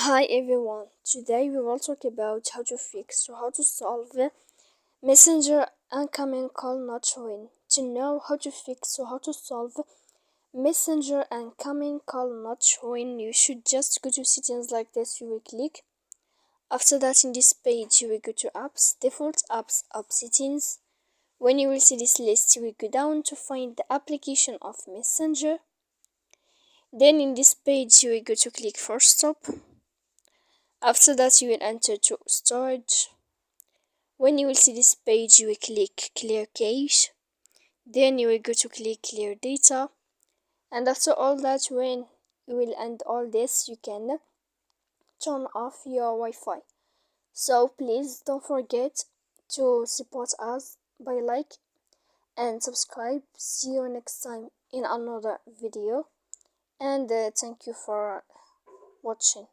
Hi everyone, today we will talk about how to fix or how to solve Messenger incoming call not showing. To know how to fix or how to solve Messenger incoming call not showing, you should just go to settings like this. You will click. After that, in this page, you will go to apps, default apps, app settings. When you will see this list, you will go down to find the application of Messenger. Then in this page, you will go to click for stop. After that, you will enter to storage. When you will see this page, you will click clear cache. Then you will go to click clear data. And after all that, when you will end all this, you can turn off your Wi-Fi. So please don't forget to support us by like and subscribe. See you next time in another video. And thank you for watching.